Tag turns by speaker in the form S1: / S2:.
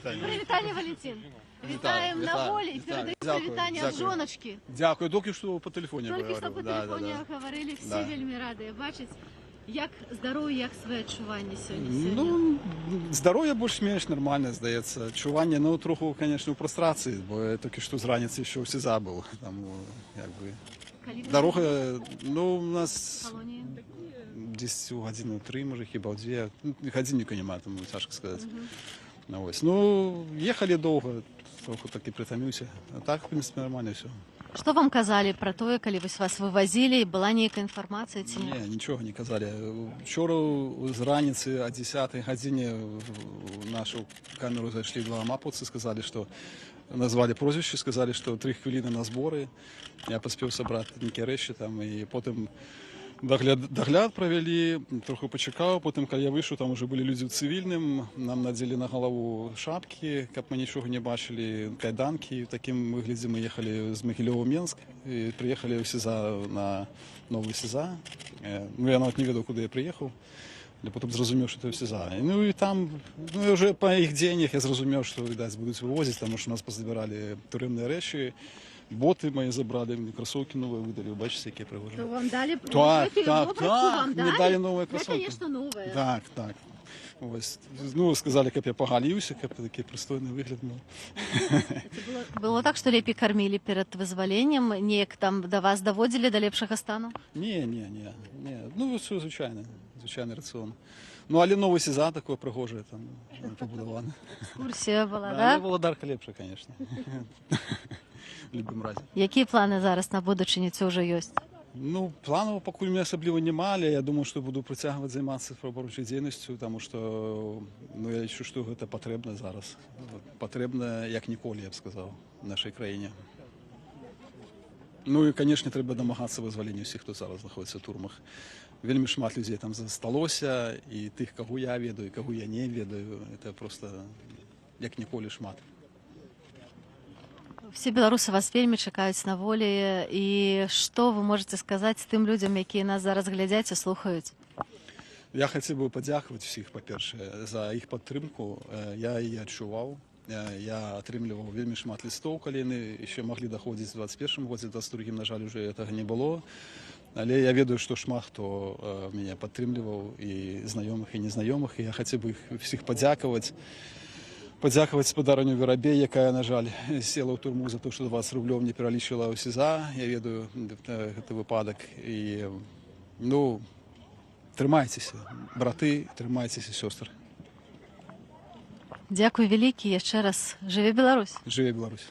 S1: Привітання, Валентин. Вітаємо на волі і передаємо привітання жоночки.
S2: Дякую, тільки що по телефоні говорив.
S1: Тільки що по телефоні говорили, всі вельми раді бачити. Як здоров'я, як своє відчування сьогодні?
S2: Ну, здоров'я більш-менш нормально, здається. Відчування, ну, трохи, звісно, у прострації, бо я тільки що зранці ще в СІЗА був. Там, якби, дорога, ну, у нас десь у годину 3, може, хіба, у 2. Годинника немає, тому тяжко сказати. Ось. Ну, їхали довго, трохи так і притомився. А так, в принципі, нормально все.
S1: Что вам казали про то, коли вас вывозили, была некая информация?
S2: Ні, нічого не казали. Вчора зранці о 10 годині в нашу камеру зайшли два маповці, сказали, що назвали прозвище, сказали, що 3 хвилини на збори. Я поспів зібрати деякі речі там, і потім догляд провели, трохи почекав, потім, коли я вийшов, там вже були люди в цивільному, нам наділи на голову шапки, щоб ми нічого не бачили, кайданки. В такому вигляді ми їхали з Могилєва в Мінськ і приїхали в СІЗА на новий СІЗА. Ну, я навіть не ведав, куди я приїхав. Я потім зрозумів, що це в СІЗА. Ну і там, ну, вже по їх деньгах я зрозумів, що, видать, будуть вивозити, тому що нас позабирали тюремні речі. Боти мої забрали, кросовки нові видали, бачите, які пригожі.
S1: То вам дали
S2: Так, мені дали нові кросовки.
S1: Це, звісно, нове.
S2: Так. Ось. Ну, сказали, щоб я погалився, щоб такий пристойний вигляд мав.
S1: Було так, що лепі кормили перед визволенням? Ніяк там до вас доводили до лепшого стану?
S2: Ні. Ну, все звичайний раціон. Ну, але новий СІЗА такий пригожий там побудований.
S1: Екскурсія була,
S2: Да?
S1: так?
S2: Володарка лепша, звісно. Любим разі.
S1: Які плани зараз на будучині вже є?
S2: Ну, планів поки у мене особливо немає, але я думаю, що буду притягувати займатися правоохоронною діяльністю, тому що, ну, я вважаю, що це потрібно зараз. Потрібно, як ніколи, я б сказав, в нашій країні. Ну і, звісно, треба домагатися визволення всіх, хто зараз знаходиться в турмах. Вельми шмат людей там засталося, і тих, кого я ведаю, і кого я не ведаю, це просто як ніколи шмат.
S1: Всі білоруси вас вельми чекають на волі. І що ви можете сказати тим людям, які нас зараз глядять і слухають?
S2: Я хотів би подякувати всіх, по-перше, за їх підтримку. Я її відчував. Я отримував вельми шмат листов, коли вони ще могли доходити в 21-му році, в 22-му, на жаль, вже цього не було. Але я ведаю, що шмат хто мене підтримував, і знайомих, і незнайомих, і я хотів би їх всіх подякувати. Подякувати господарю Воробей, яка, на жаль, сіла в турму за те, що 20 рублів не перелічила у СІЗА. Я ведаю цей випадок. І, ну, тримайтеся, брати, тримайтеся, сестри.
S1: Дякую велике. Ще раз. Живе Білорусь!
S2: Живе Білорусь!